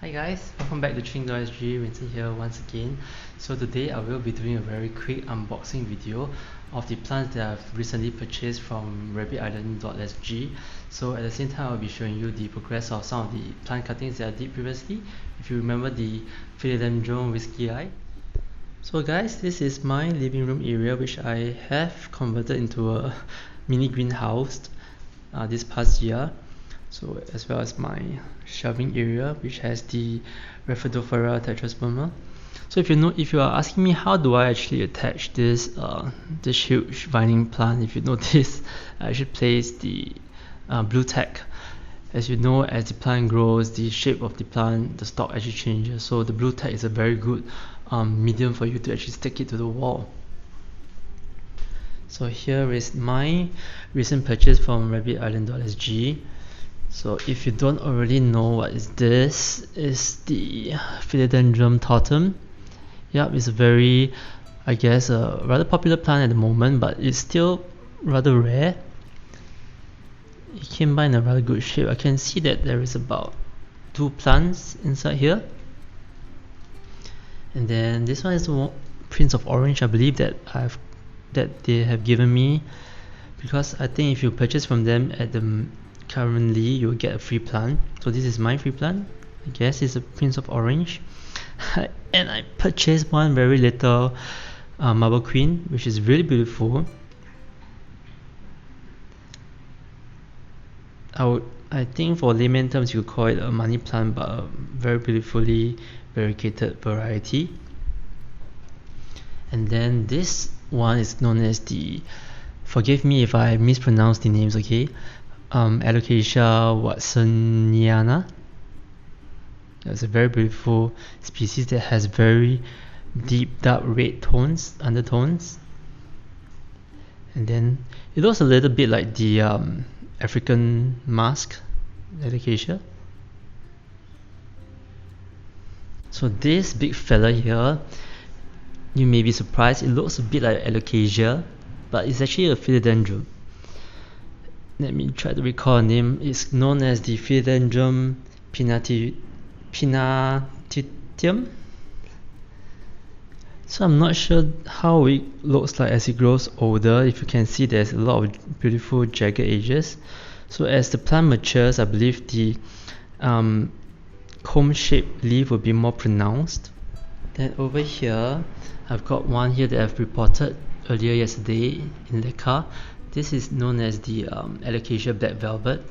Hi guys, welcome back to rabbitisland.sg. Vincent here once again. So today I will be doing a very quick unboxing video of the plants that I've recently purchased from rabbitisland.sg. So at the same time I'll be showing you the progress of some of the plant cuttings that I did previously. If you remember the philodendron whiskey eye. So guys, this is my living room area which I have converted into a mini greenhouse this past year. So as well as my shelving area which has the Rhaphidophora tetrasperma. So if you are asking me how do I actually attach this huge vining plant, if you notice I should place the blue tack. As you know, as the plant grows, the shape of the plant, the stalk actually changes, so the blue tack is a very good medium for you to actually stick it to the wall. So here is my recent purchase from rabbitisland.sg. So if you don't already know what is this, is the philodendron totem. Yep, it's a very, I guess, a rather popular plant at the moment, but it's still rather rare. It came by in a rather good shape. I can see that there is about 2 plants inside here. And then this one is the Prince of Orange, I believe that they have given me, because I think if you purchase from them at the currently you'll get a free plant. So this is my free plant. I guess it's a Prince of Orange. And I purchased one very little marble queen, which is really beautiful. I think for layman terms you could call it a money plant, but a very beautifully variegated variety. And then this one is known as the, forgive me if I mispronounce the names, okay, Alocasia watsoniana. It's a very beautiful species that has very deep dark red undertones, and then it looks a little bit like the African mask Alocasia. So this big fella here, you may be surprised, it looks a bit like Alocasia, but it's actually a philodendron. Let me try to recall a name. It's known as the philodendron pinnatitium. So I'm not sure how it looks like as it grows older. If you can see, there's a lot of beautiful jagged edges. So as the plant matures, I believe the comb-shaped leaf will be more pronounced. Then over here, I've got one here that I've reported earlier yesterday in the car. This is known as the Alocasia black velvet.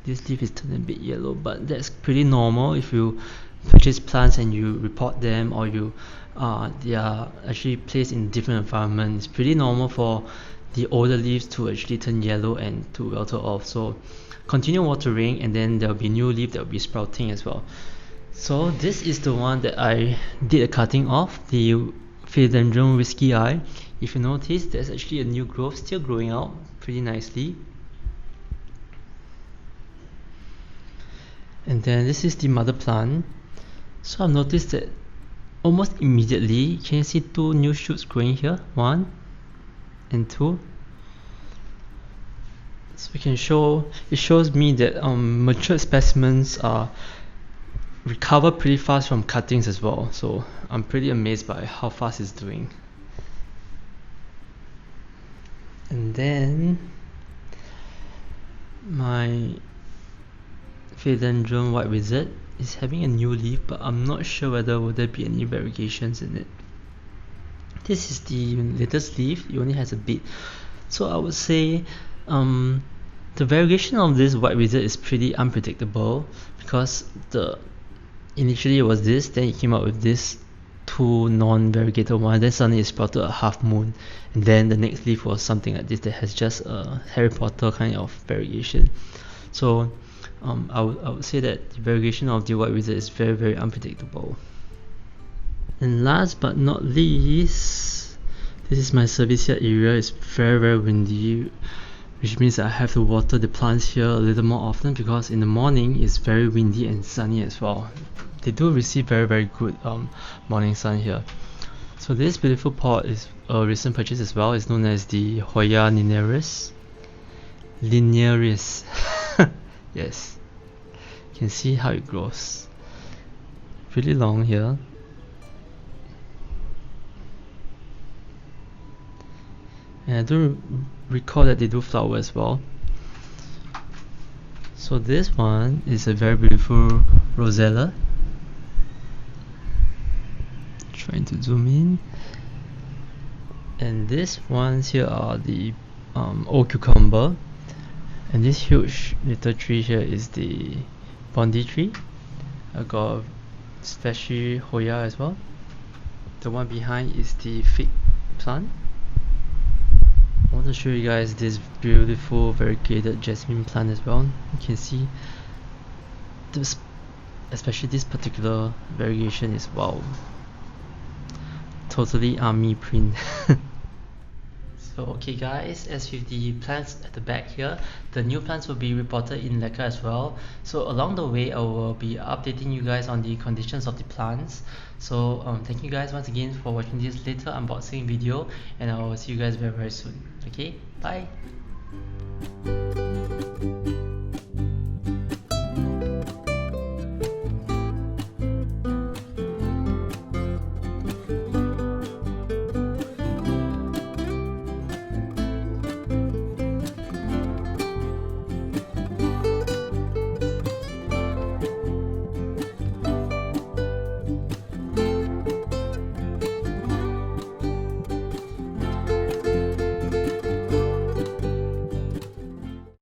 This leaf is turning a bit yellow, but that's pretty normal if you purchase plants and you report them, or they are actually placed in different environments. It's pretty normal for the older leaves to actually turn yellow and to wilter off. So continue watering, and then there will be new leaf that will be sprouting as well. So this is the one that I did a cutting of, the philodendron whiskey eye. If you notice, there's actually a new growth still growing out pretty nicely. And then this is the mother plant. So I've noticed that almost immediately, can you see 2 new shoots growing here? 1 and 2. So we can it shows me that matured specimens recover pretty fast from cuttings as well. So I'm pretty amazed by how fast it's doing. And then my philodendron white wizard is having a new leaf, but I'm not sure whether will there be any variegations in it. This is the latest leaf. It only has a bit. So I would say the variegation of this white wizard is pretty unpredictable, because initially it was this, then it came out with this 2 non-variegated one, then suddenly it sprouted a half moon, and then the next leaf was something like this that has just a Harry Potter kind of variegation. So I would say that the variegation of the white wizard is very, very unpredictable. And last but not least, this is my service yard area. It's very, very windy, which means I have to water the plants here a little more often, because in the morning it's very windy and sunny as well. They do receive very, very good morning sun here. So this beautiful pot is a recent purchase as well. It's known as the Hoya linearis. Yes, you can see how it grows. pretty long here. And I do recall that they do flower as well. So this one is a very beautiful rosella. Trying to zoom in. And these ones here are the old cucumber. And this huge little tree here is the bondi tree. I got splashy Hoya as well. The one behind is the fig plant. I want to show you guys this beautiful variegated jasmine plant as well. You can see this, especially this particular variegation is wow, totally army print. So okay guys, as with the plants at the back here, the new plants will be reported in Lekka as well. So along the way I will be updating you guys on the conditions of the plants. So thank you guys once again for watching this little unboxing video, and I will see you guys very soon. Okay, bye.